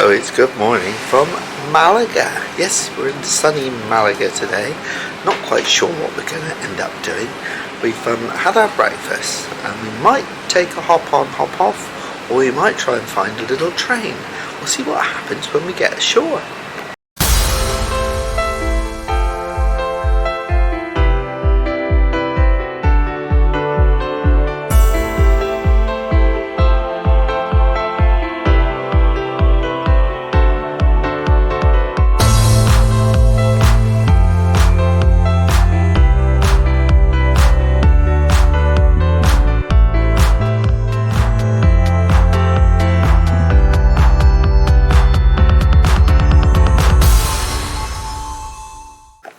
So it's good morning from Malaga. Yes, we're in sunny Malaga today. Not quite sure what we're going to end up doing. We've had our breakfast and we might take a hop on, hop off, or we might try and find a little train. We'll see what happens when we get ashore.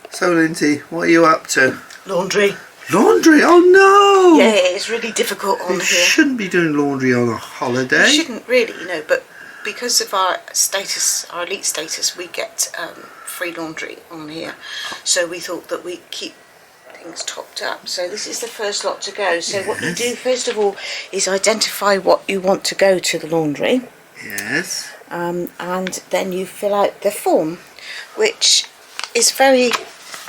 So Lindsay, what are you up to? Laundry. Laundry? Oh no! Yeah, it's really difficult on You here. shouldn't be doing laundry on a holiday. You shouldn't really, but because of our status, our elite status, we get free laundry on here. So we thought that we'd keep things topped up. So this is the first lot to go. So what you do first of all is identify what you want to go to the laundry. Yes. And then you fill out the form, which is very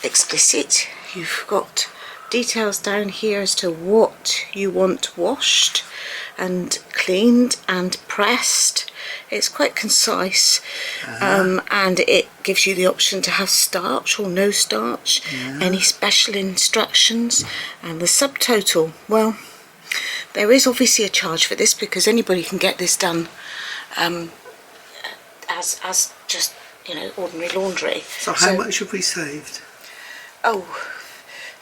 explicit. You've got details down here as to what you want washed and cleaned and pressed. It's quite concise, and it gives you the option to have starch or no starch, any special instructions, and the subtotal. Well, there is obviously a charge for this because anybody can get this done as just ordinary laundry. So how much have we saved? Oh,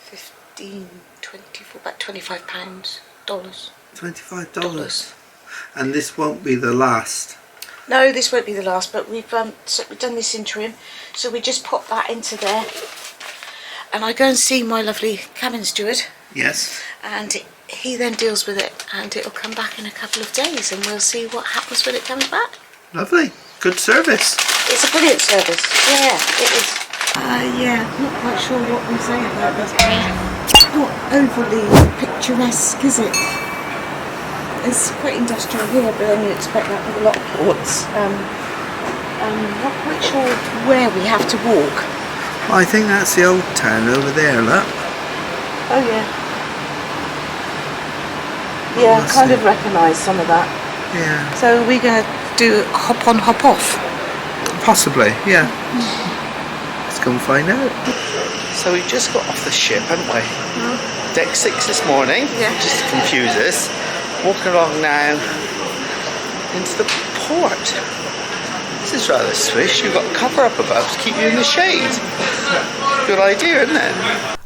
15, 24, about £25 dollars. $25. And this won't be the last. No, this won't be the last, but we've done this interim, so we just pop that into there, and I go and see my lovely cabin steward. Yes. And he then deals with it, and it'll come back in a couple of days, and we'll see what happens when it comes back. Lovely. Good service. It's a brilliant service. Yeah, it is. Not quite sure what we say about this place. Not overly picturesque, is it? It's quite industrial here, but then you expect that with a lot of ports. Not quite sure where we have to walk. I think that's the old town over there, look. Oh yeah. Yeah, I kind of recognise some of that. Yeah. So we're going to do hop on, hop off. Possibly, yeah. Let's go and find out. So we just got off the ship, haven't we? Deck 6 this morning, just to confuse us. Walking along now into the port. This is rather swish. You've got a cover up above to keep you in the shade. Good idea, isn't it?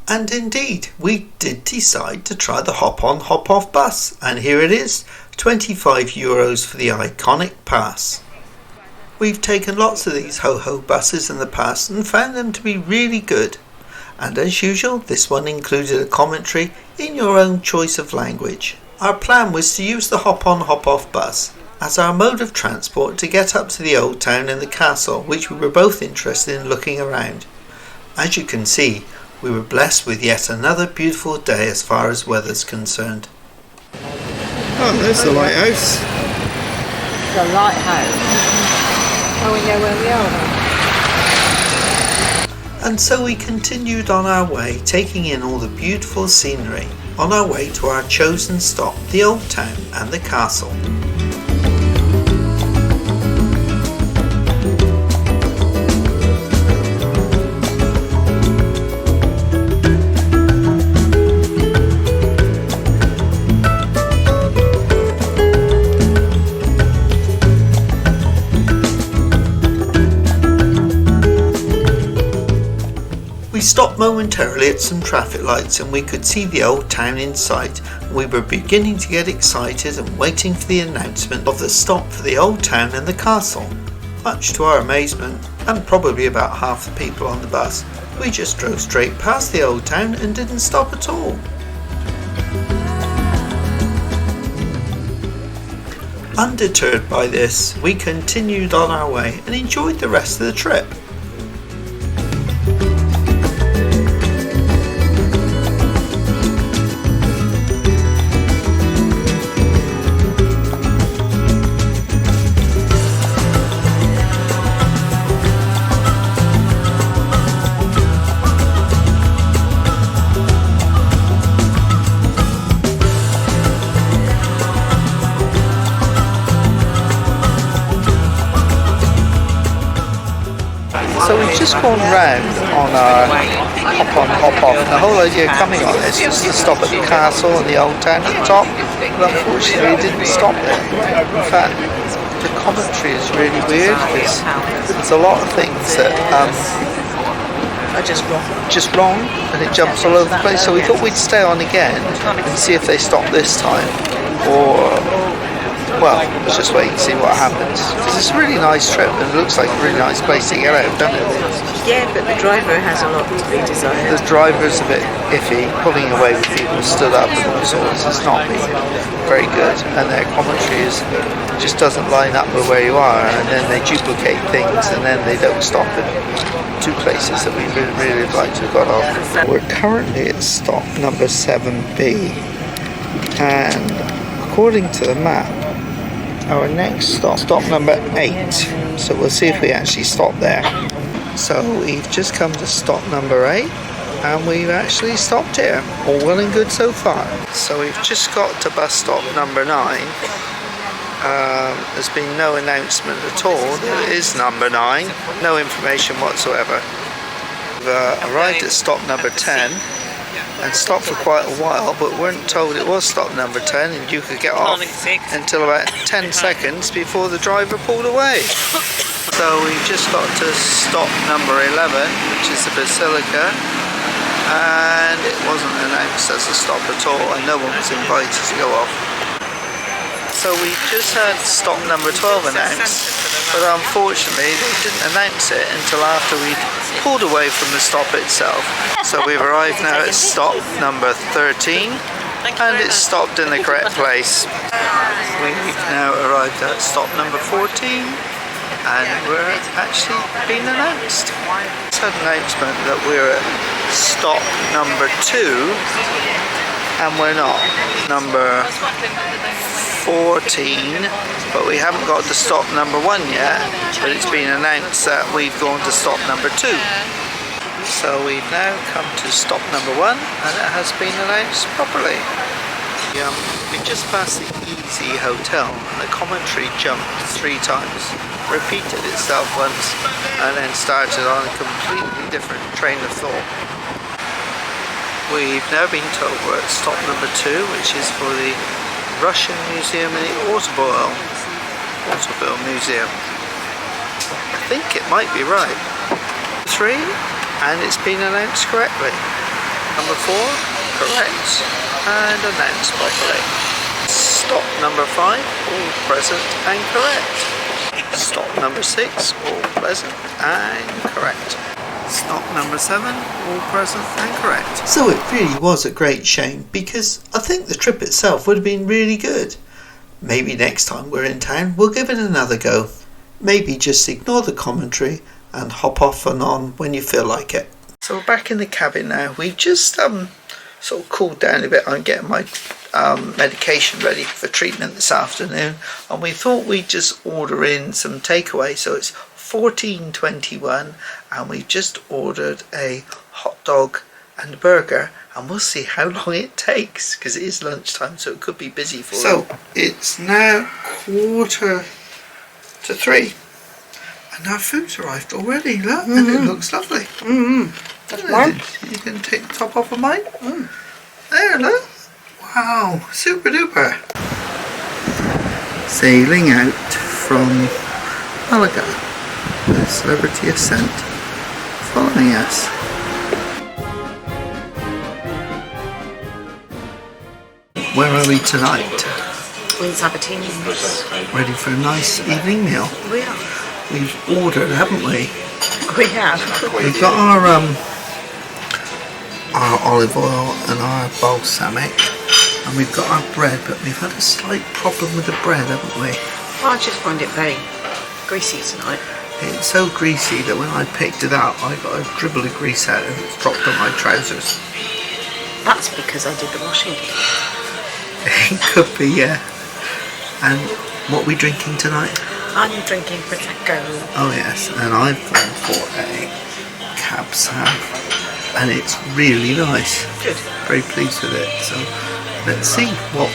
And indeed, we did decide to try the hop on, hop off bus. And here it is, €25 for the iconic pass. We've taken lots of these ho-ho buses in the past and found them to be really good. And as usual, this one included a commentary in your own choice of language. Our plan was to use the hop on, hop off bus as our mode of transport to get up to the old town and the castle, which we were both interested in looking around. As you can see, we were blessed with yet another beautiful day as far as weather's concerned. Oh, there's the lighthouse. The lighthouse. Oh, we know where we are then. And so we continued on our way, taking in all the beautiful scenery, on our way to our chosen stop, the old town and the castle. We stopped momentarily at some traffic lights and we could see the old town in sight. We were beginning to get excited and waiting for the announcement of the stop for the old town and the castle. Much to our amazement, and probably about half the people on the bus, we just drove straight past the old town and didn't stop at all. Undeterred by this, we continued on our way and enjoyed the rest of the trip. So we've just gone round on our hop on, hop off. And the whole idea of coming on this was to stop at the castle and the old town at the top. But unfortunately, we didn't stop there. In fact, the commentary is really weird because there's a lot of things that are just wrong, and it jumps all over the place. So we thought we'd stay on again and see if they stop this time, or well, let's just wait and see what happens. Because it's a really nice trip and it looks like a really nice place to get out, doesn't it? Yeah, but the driver has a lot to be desired. The driver's a bit iffy, pulling away with people stood up and all sorts. It's not been very good, and their commentary just doesn't line up with where you are, and then they duplicate things, and then they don't stop in two places that we really would like to have got off. We're currently at stop number 7B, and according to the map, our next stop number 8. So we'll see if we actually stop there. So we've just come to stop number 8, and we've actually stopped here. All well and good so far. So we've just got to bus stop number 9. There's been no announcement at all that it is number 9. No information whatsoever. We've arrived at stop number 10 and stopped for quite a while, but weren't told it was stop number 10 and you could get off until about 10 seconds before the driver pulled away. So we've just got to stop number 11, which is the Basilica, and it wasn't announced as a stop at all, and no one was invited to go off. So we just had stop number 12 announced, but unfortunately they didn't announce it until after we'd pulled away from the stop itself. So we've arrived now at stop number 13, and it's stopped in the correct place. We've now arrived at stop number 14, and we're actually being announced. It's an announcement that we're at stop number 2, and we're not. Number 14, but we haven't got to stop number 1 yet, but it's been announced that we've gone to stop number 2. So we've now come to stop number 1, and it has been announced properly. We just passed the Easy Hotel, and the commentary jumped 3 times, repeated itself once, and then started on a completely different train of thought. We've now been told we're at stop number 2, which is for the Russian Museum and the Automobile Museum. I think it might be right. 3, and it's been announced correctly. Number 4, correct, and announced properly. Stop number 5, all present and correct. Stop number 6, all present and correct. Stop number 7, all present and correct. So it really was a great shame, because I think the trip itself would have been really good. Maybe next time we're in town we'll give it another go. Maybe just ignore the commentary and hop off and on when you feel like it. So we're back in the cabin now. We've just sort of cooled down a bit. I'm getting my medication ready for treatment this afternoon, and we thought we'd just order in some takeaway. So it's 14:21, and we've just ordered a hot dog and a burger, and we'll see how long it takes, because it is lunchtime, so it could be busy for them. So it's now 2:45, and our food's arrived already. Look, and it looks lovely. That's mine. You can take the top off of mine. There, look. Wow, super duper. Sailing out from Malaga. The Celebrity Ascent following us. Where are we tonight? We're in Sabatini. Ready for a nice evening meal. We are. We've ordered, haven't we? We have. We've got our olive oil and our balsamic, and we've got our bread, but we've had a slight problem with the bread, haven't we? I just find it very greasy tonight. It's so greasy that when I picked it up, I got a dribble of grease out and it's dropped on my trousers. That's because I did the washing. It could be, yeah. And what are we drinking tonight? I'm drinking Prosecco. Oh yes, and I've gone for a Cab Sav, and it's really nice. Good. Very pleased with it. So let's see what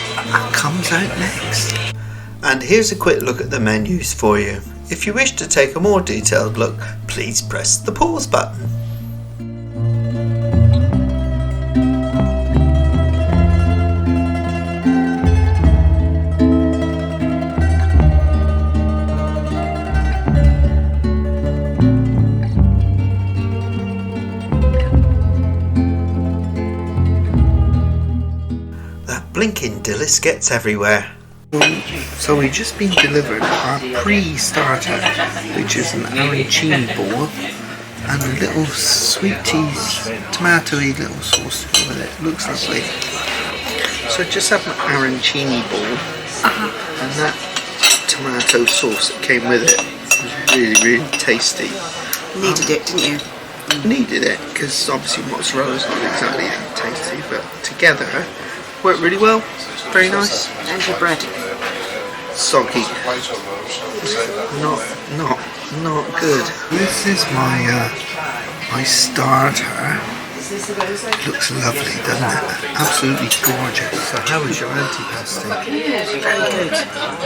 comes out next. And here's a quick look at the menus for you. If you wish to take a more detailed look, please press the pause button. That blinking dillis gets everywhere. So we've just been delivered our pre-starter, which is an arancini ball and a little sweet teas, tomatoey little sauce with it. Looks lovely. So just have an arancini ball and that tomato sauce that came with it was really, really tasty. Needed it, didn't you? Needed it because obviously mozzarella's not exactly tasty, but together worked really well. Very nice. And your bread. Soggy. Not good. This is my starter. Looks lovely, doesn't it? Absolutely gorgeous. So how was your antipasti? Very good.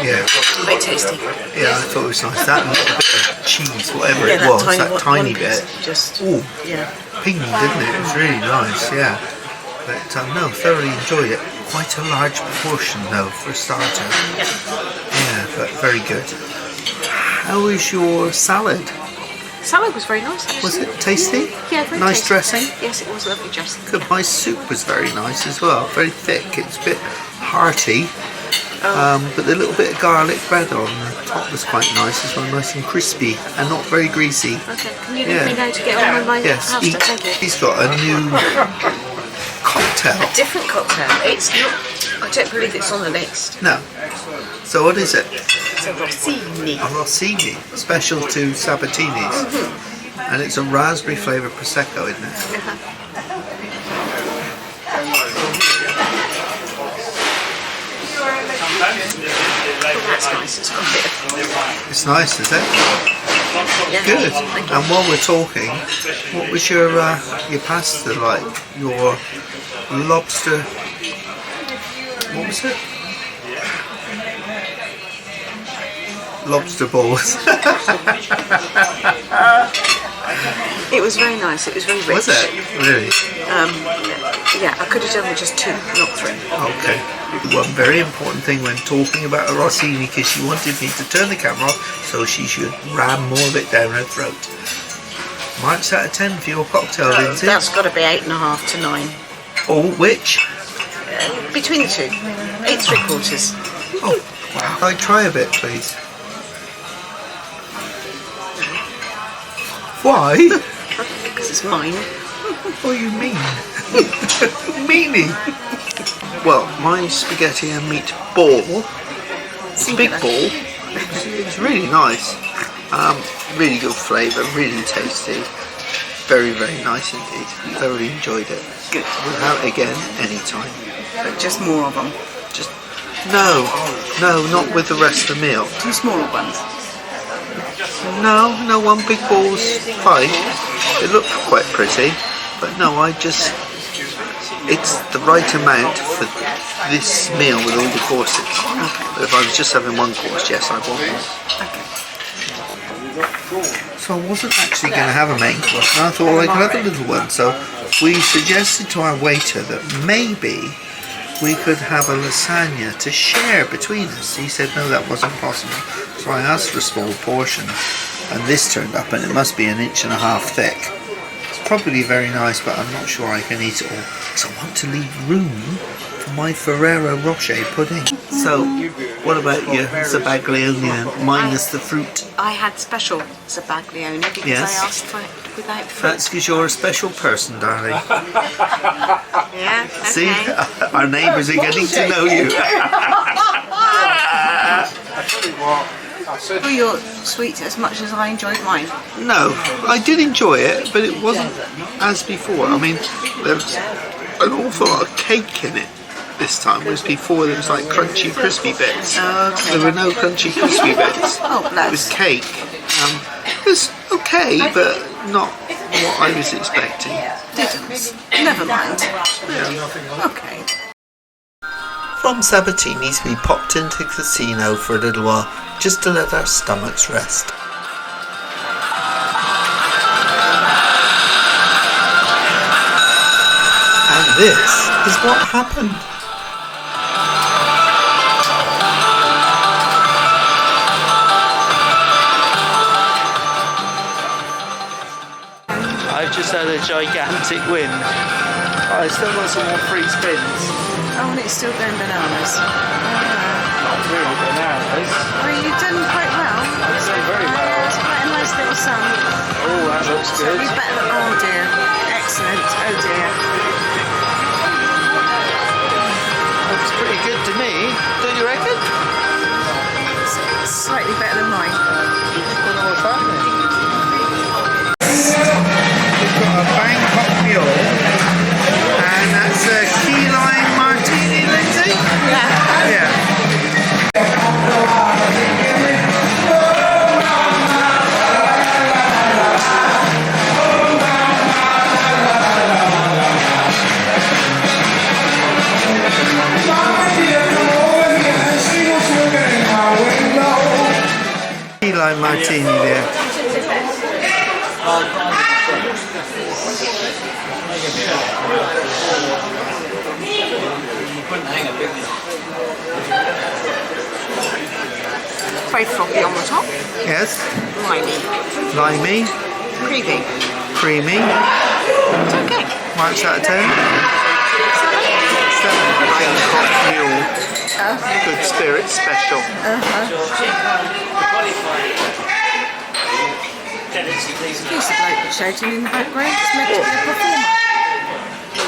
Yeah. Very tasty. Yeah, I thought it was nice. That little bit of cheese, whatever it was, that tiny bit. Just Pinged, didn't it? It was really nice, yeah. But no, thoroughly enjoyed it. Quite a large proportion though for a starter. Yeah, but very good. How was your salad? Salad was very nice, actually. Was it tasty? Yeah, very nice tasty. dressing? Yes, it was lovely dressing. Good. My soup was very nice as well. Very thick. It's a bit hearty. But the little bit of garlic bread on the top was quite nice as well. Nice and crispy and not very greasy. Okay, can you let me know to get on with my pasta? Thank you. He's got a new cocktail. A different cocktail. It's not. I don't believe it's on the list. No. So what is it? It's a Rossini. A Rossini, special to Sabatini's. And it's a raspberry flavoured prosecco, isn't it? Oh, that's nice. It's got a bit of... It's nice, is it? Yeah. Good. And while we're talking, what was your pasta like? Your lobster... What was it? Lobster balls. It was very nice. It was very rich. Was it? Really? Yeah, I could have done with just 2, not 3. Okay. One very important thing when talking about a Rossini, because she wanted me to turn the camera off so she should ram more of it down her throat. Marks out of 10 for your cocktail, Lindsey. That's got to be 8.5 to 9. Oh, which? Between the 2. 8 3/4. Oh, wow. I try a bit, please. Why? Because it's mine. What do you mean? Meanie. Well, my spaghetti and meat ball. It's a big ball. It's really nice. Really good flavour, really tasty. Very, very nice indeed. Thoroughly enjoyed it. Good. We'll have it again anytime. But just more of them. Just no, not with the rest of the meal. 2 smaller ones. No, one big ball's fine. It looked quite pretty, but no, it's the right amount for this meal with all the courses. But if I was just having one course, yes, I want one. So I wasn't actually going to have a main course, and I thought I could have a little one. So we suggested to our waiter that maybe we could have a lasagna to share between us. He said no, that wasn't possible. So I asked for a small portion, and this turned up, and it must be 1.5 inches thick. It's probably very nice, but I'm not sure I can eat it all. So I want to leave room for my Ferrero Rocher pudding. So, what about your Sabaglione minus the fruit? I had special Sabaglione because Yes. I asked for it without fruit. That's because you're a special person, darling. Yeah, okay. See, our neighbours are getting to know you. Were your sweets as much as I enjoyed mine? No, I did enjoy it, but it wasn't as before. I mean, there was an awful lot of cake in it this time, whereas before there was like crunchy, crispy bits. Okay. There were no crunchy, crispy bits. Oh, It was cake. It was okay, but not what I was expecting. Didn't. Never mind. Yeah. Okay. From Sabatini's we popped into the casino for a little while just to let our stomachs rest. And this is what happened. I've just had a gigantic win. I still got some more free spins. Oh, and it's still going bananas. Not really bananas. Well, you've done quite well. I've done very well. It's quite a nice little sum. Oh, that looks good. You better, oh dear. Excellent. Oh dear. Looks pretty good to me. Don't you reckon? It's slightly better than mine. Don't know what's happening. We've got a Bangkok mule, and that's a key lime martini, Lindsay? Yeah. Key lime martini there. Very frothy on the top. Yes. Limey. Limey. Creamy. Creamy. It's okay. Marks out of 10. 7. Bangkok mule. Good spirit special. Here's the bloke shouting in the background. It's meant to be a performer.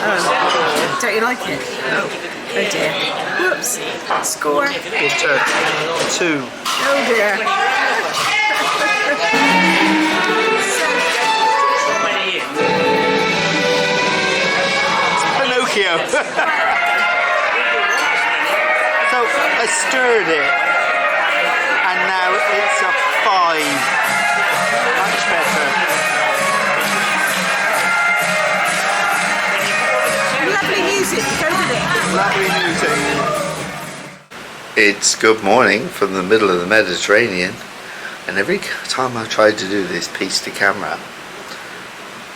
Oh, don't you like it? Oh dear. Whoops. Score. It's 2. Oh dear. Pinocchio. So I stirred it, and now it's a 5. Much better. Lovely music. Go with it. Lovely music. It's good morning from the middle of the Mediterranean, and every time I try to do this piece to camera,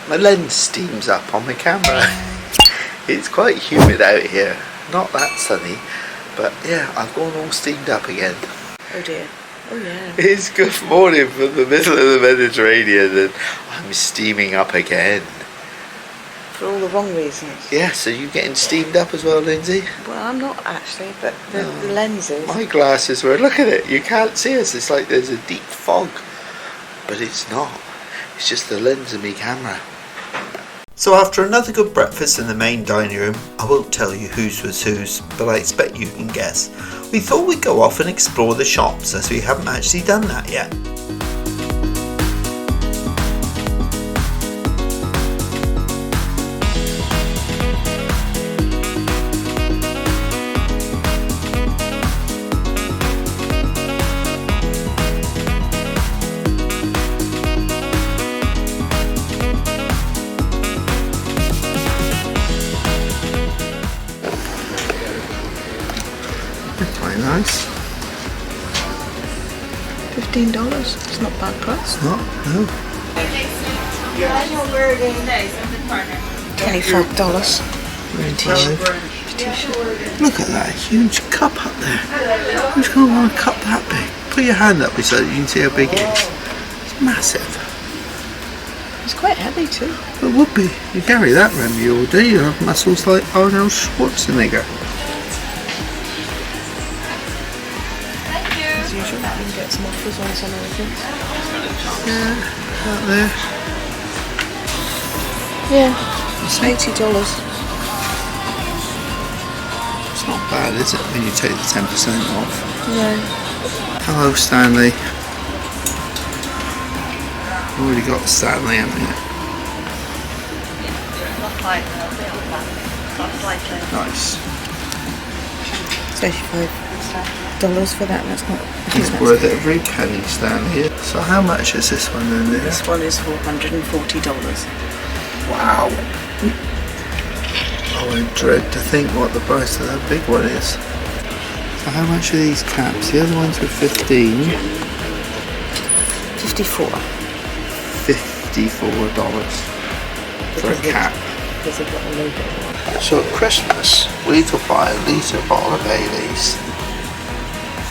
my lens steams up on my camera. It's quite humid out here, not that sunny, but yeah, I've gone all steamed up again. Oh dear. Oh yeah. It's good morning from the middle of the Mediterranean, and I'm steaming up again. For all the wrong reasons. Yeah, so you getting steamed up as well, Lindsay? Well, I'm not actually, but the lenses. My glasses were, look at it, you can't see us, it's like there's a deep fog. But it's not, it's just the lens of me camera. So after another good breakfast in the main dining room, I won't tell you whose was whose, but I expect you can guess. We thought we'd go off and explore the shops, as we haven't actually done that yet. Quite nice. $15. It's not bad price. Not? No. $25. Look at that huge cup up there. Who's going to want a cup that big? Put your hand up so you can see how big it is. It's massive. It's quite heavy too. It would be. You carry that around you all day, you have muscles like Arnold Schwarzenegger. As usual, you can get some offers on some other things. Yeah, out there. Yeah, it's $80. It's not bad, is it, when you take the 10% off? No. Hello, Stanley. Already got the Stanley, haven't you? Nice. $35 for that. That's not. It's worth it every penny, Stanley. So how much is this one then? This one is $440. Wow. Oh, I dread to think what the price of that big one is. So how much are these caps? The other ones were 15. 54. $54 for a cap. Because they've got a logo. So at Christmas, we could buy a litre bottle of Baileys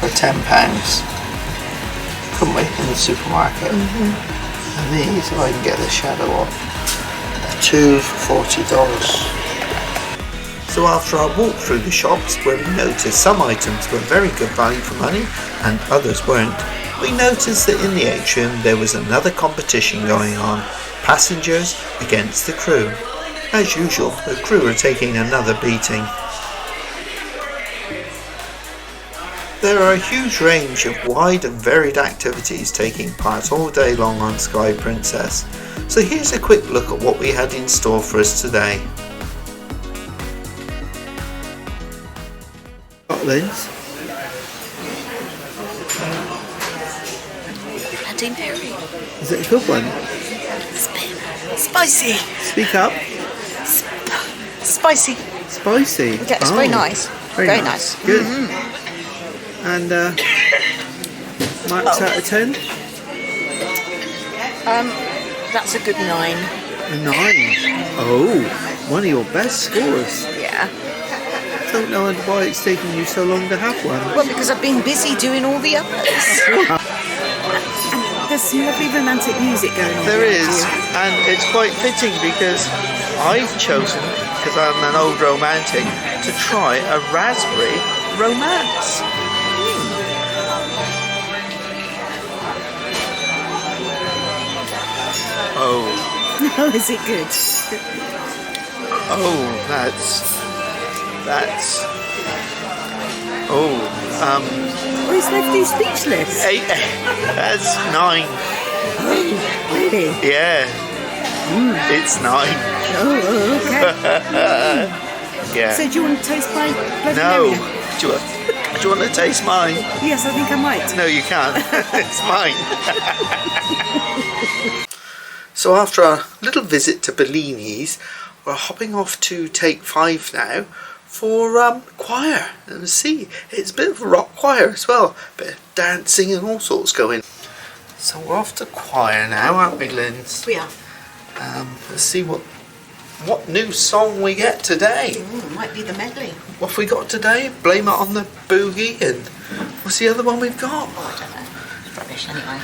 for £10, couldn't we, in the supermarket? And these, if I can get the shadow off, 2 for $40. So after our walk through the shops, where we noticed some items were very good value for money and others weren't, we noticed that in the atrium there was another competition going on, passengers against the crew. As usual, the crew are taking another beating. There are a huge range of wide and varied activities taking part all day long on Sky Princess. So here's a quick look at what we had in store for us today. Lindsey? Bloody Mary. Is it a good one? Spicy. Speak up. Spicy. Spicy? Yeah, it's very nice. Very nice. Good. And marks out of 10? That's a good 9. A 9? Oh, one of your best scores. Yeah. Don't know why it's taken you so long to have one. Well, because I've been busy doing all the others. There's some lovely romantic music going on. There is, and it's quite fitting because I've chosen, because I'm an old romantic, to try a raspberry romance. Oh. Oh, is it good? Oh, that's. Oh, Well, it's left you speechless. 8. That's 9. Really? Yeah. It's 9. Oh, okay. Yeah. So do you want to taste my bloody No. Mary? Do you want to taste mine? Yes, I think I might. No, you can't. It's mine. So after our little visit to Bellini's, we're hopping off to Take 5 now for choir. And see, it's a bit of a rock choir as well. A bit of dancing and all sorts going. So we're off to choir now, aren't we, Lindsey? We are. Let's see what new song we get today. Ooh, might be the medley. What have we got today? Blame It on the Boogie, and what's the other one we've got? Oh, I don't know. Rubbish anyway.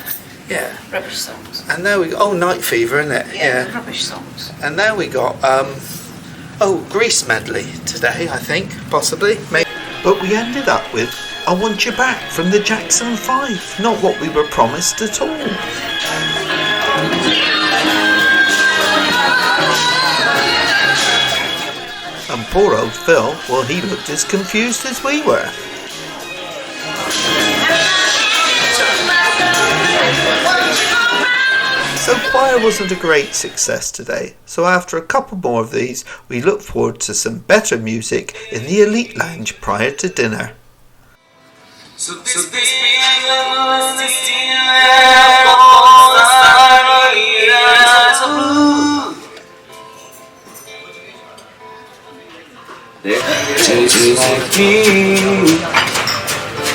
Yeah. Rubbish songs. And now we got, oh, Night Fever, isn't it? Yeah. Rubbish songs. And now we got Grease medley today, I think, possibly. Maybe. But we ended up with I Want You Back from the Jackson 5. Not what we were promised at all. And poor old Phil, well, he looked as confused as we were. So choir wasn't a great success today, so after a couple more of these, we look forward to some better music in the Elite Lounge prior to dinner. So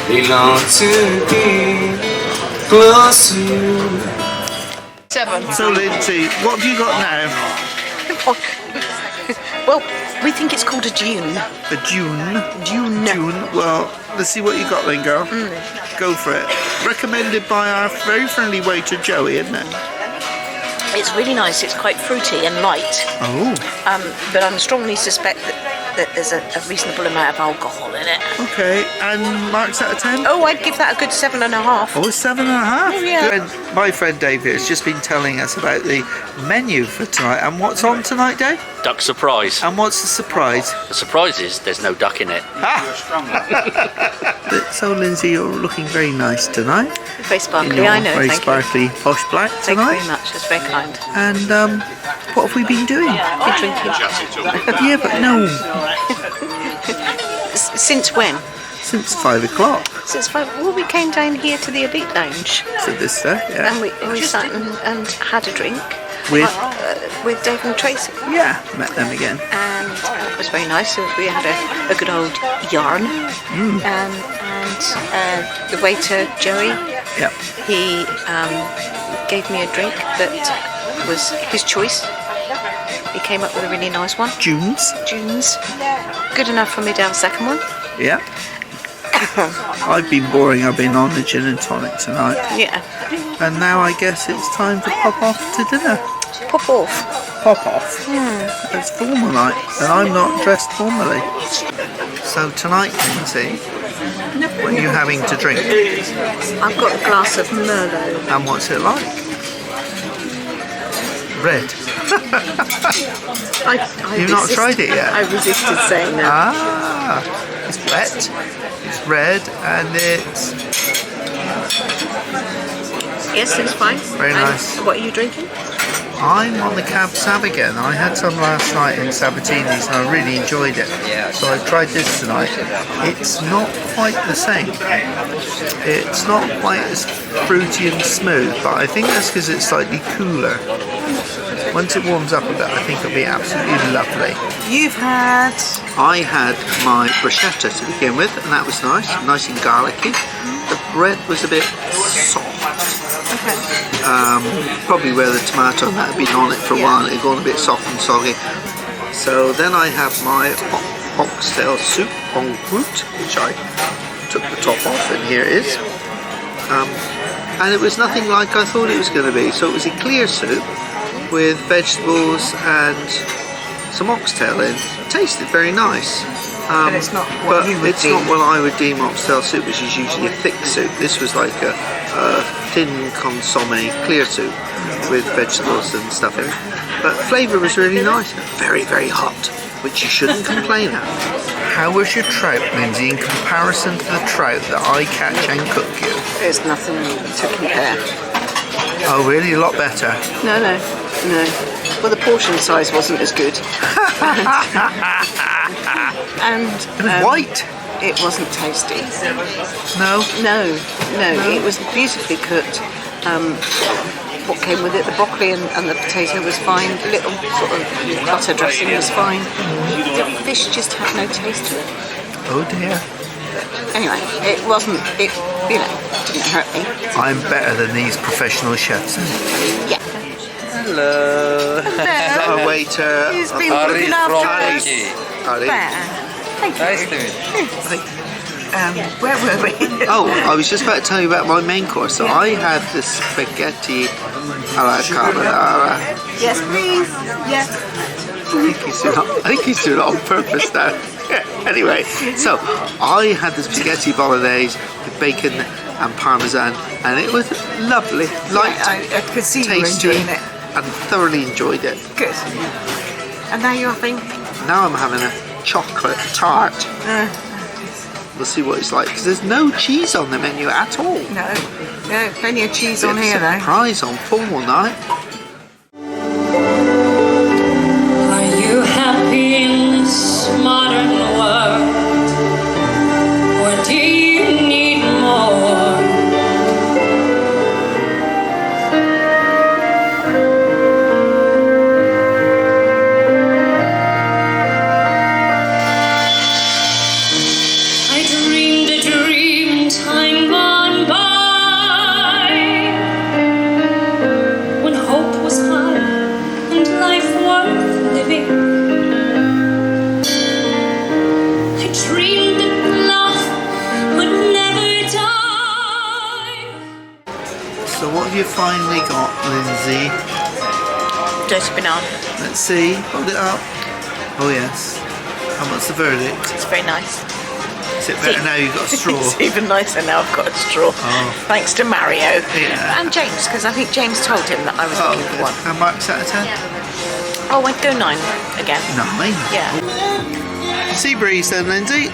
belong to be close to you. 7. So Lindsey, what have you got now? Well, we think it's called a Dune. A June? Dune. Well, let's see what you got then, girl. Go for it. Recommended by our very friendly waiter Joey, isn't it? It's really nice. It's quite fruity and light. Oh. But I strongly suspect that there's a reasonable amount of alcohol in it. Okay, and marks out of 10? Oh, I'd give that a good 7.5. Oh, 7.5? Oh, yeah. Good. And my friend David has just been telling us about the menu for tonight. And what's on tonight, Dave? Duck surprise. And what's the surprise? The surprise is there's no duck in it. So, Lindsey, you're looking very nice tonight. Very In sparkly, your I know. very Thank sparkly you. posh black Thank you tonight. very much. That's very kind. And what have we been doing? Been drinking. Yeah, but no, Since when? since 5 o'clock. Since 5. Well, we came down here to the Elite Lounge So this there, yeah. and we sat and had a drink With Dave and Tracy. yeah, met them again. And it was very nice. So we had a good old yarn. And and the waiter, Joey, Yep. he gave me a drink that was his choice. He came up with a really nice one. Junes. June's. Good enough for me to have a second one. Yeah. I've been boring. I've been on the gin and tonic tonight. Yeah. And now I guess it's time to pop off to dinner. Pop off. Pop off. It's formal night, and I'm not dressed formally. So tonight, Lindsay, what are you having to drink? I've got a glass of Merlot. And what's it like? Red. You've not tried it yet? I resisted saying that. Ah, it's wet, it's red, and it's... Yes, it's fine. Very And nice. what are you drinking? I'm on the Cab Sav again. I had some last night in Sabatini's and I really enjoyed it. So I tried this tonight. It's not quite the same. It's not quite as fruity and smooth, but I think that's because it's slightly cooler. Once it warms up a bit, I think it'll be absolutely lovely. You've had... I had my bruschetta to begin with, and that was nice and garlicky. The bread was a bit soft. Okay. Probably where the tomato and that had been on it for a while, it had gone a bit soft and soggy. So then I have my oxtail soup en route, which I took the top off, and here it is. And it was nothing like I thought it was going to be. So it was a clear soup with vegetables and some oxtail in. It tasted very nice. But it's not what you would it's deem. not what I would deem oxtail soup, which is usually a thick soup. This was like a thin consommé clear soup with vegetables and stuff in it. But flavour was really nice. Very, very hot, which you shouldn't complain at. How was your trout, Lindsay, in comparison to the trout that I catch and cook you? There's nothing to compare. Oh, really? A lot better. No. Well, the portion size wasn't as good. And It was white. it wasn't tasty. No. No. It was beautifully cooked. What came with it, the broccoli and the potato was fine. A little sort of butter dressing was fine. The fish just had no taste to it. Oh dear. Anyway, it wasn't, it, you know, didn't hurt me. I'm better than these professional chefs. Yeah. Hello. Our waiter. He's been looking after us. Howdy. Thank you. Nice to meet you. Where were we? Oh, I was just about to tell you about my main course. So I had the spaghetti alla carbonara. Yes, please. Yes. I think he's doing it on purpose now. Anyway, so I had the spaghetti bolognese with bacon and parmesan, and it was lovely, light, I could see you were tasty, enjoying it. and thoroughly enjoyed it. Good. And now you're having... Now I'm having a chocolate tart. We'll see what it's like, because there's no cheese on the menu at all. No, plenty of cheese on here though. Surprise on formal night. Are you happy in this modern world? Or do you need more? I dreamed a dream in time gone by, when hope was high and life worth living. I dreamed that love would never die. So what have you finally got, Lindsay? Dirty banana. Let's see. Hold it up. Oh yes. And what's the verdict? It's very nice. Is it better now you've got a straw? It's even nicer now I've got a straw. Oh. Thanks to Mario. Yeah. And James, because I think James told him that I was Oh, looking for good. one. And marks out of 10? Oh, I'd go 9 again. 9. Yeah. Sea breeze then, Lindsay.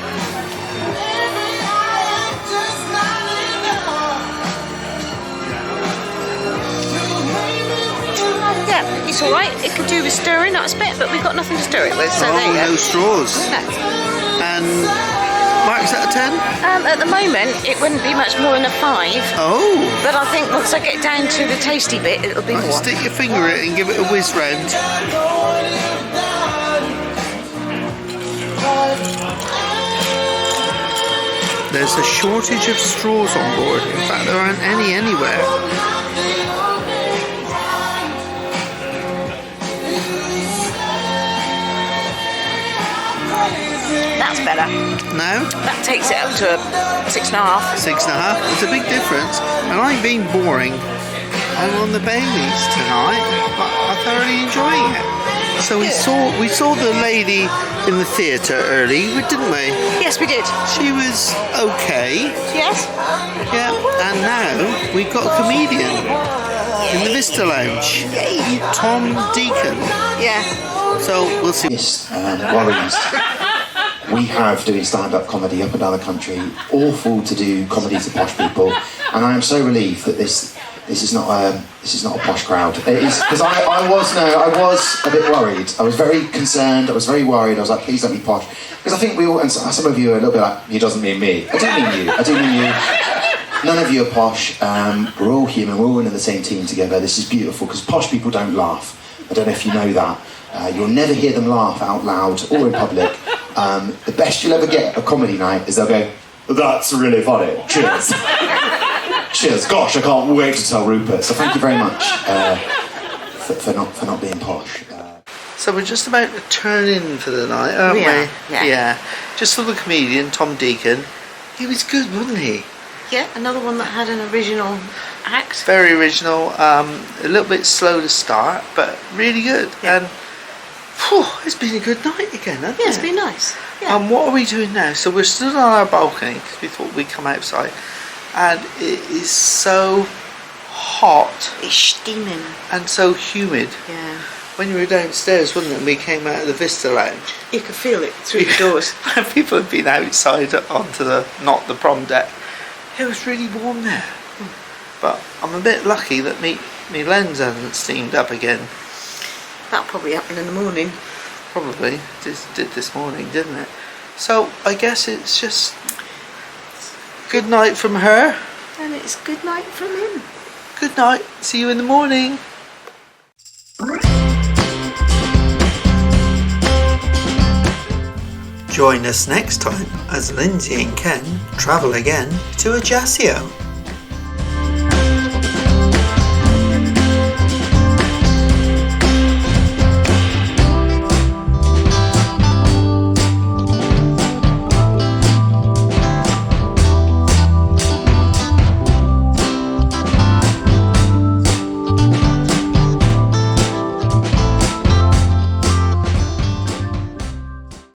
Yeah, it's alright. It could do with stirring, that's a bit, but we've got nothing to stir it with, so there you go. No straws. No. And marks out of 10? At the moment, it wouldn't be much more than a 5. Oh. But I think once I get down to the tasty bit, it'll be Right, more. stick your finger in it and give it a whiz round. There's a shortage of straws on board. In fact, there aren't any anywhere. That's better. No? That takes it up to 6.5. 6.5. It's a big difference. And I'm being boring. I'm on the Baileys tonight, but I'm thoroughly enjoying it. So we saw the lady in the theatre early, didn't we? Yes, we did. She was okay. Yes. Yeah. And now we've got a comedian in the Vista Lounge. Yay. Tom Deacon. Yeah. So we'll see. Worries. We have doing stand-up comedy up and down the country, awful to do comedy to posh people, and I am so relieved that this is not a posh crowd. It is, because I was a bit worried. I was very concerned. I was very worried. I was like, please don't be posh, because I think we all, and some of you are a little bit like, he doesn't mean me. I do mean you. I do mean you. None of you are posh. We're all human. We're all in the same team together. This is beautiful because posh people don't laugh. I don't know if you know that. You'll never hear them laugh out loud or in public. The best you'll ever get at a comedy night is they'll go, that's really funny. Cheers. Cheers. Gosh, I can't wait to tell Rupert. So thank you very much for not being posh. So we're just about to turn in for the night, aren't we? Yeah. Just saw the comedian, Tom Deacon. He was good, wasn't he? Yeah, another one that had an original act. Very original. A little bit slow to start, but really good. Yeah. And whew, it's been a good night again, hasn't it? Yeah, it's been nice. Yeah. And what are we doing now? So we're stood on our balcony because we thought we'd come outside, and it is so hot It's steaming. and so humid. Yeah. When you were downstairs, wasn't it? And we came out of the Vista Lounge. You could feel it through the doors. And people had been outside onto not the prom deck. It was really warm there. But I'm a bit lucky that me lens hasn't steamed up again. That'll probably happen in the morning. Probably did this morning, didn't it? So I guess it's just good night from her. And it's good night from him. Good night. See you in the morning. Join us next time as Lindsay and Ken travel again to Ajaccio.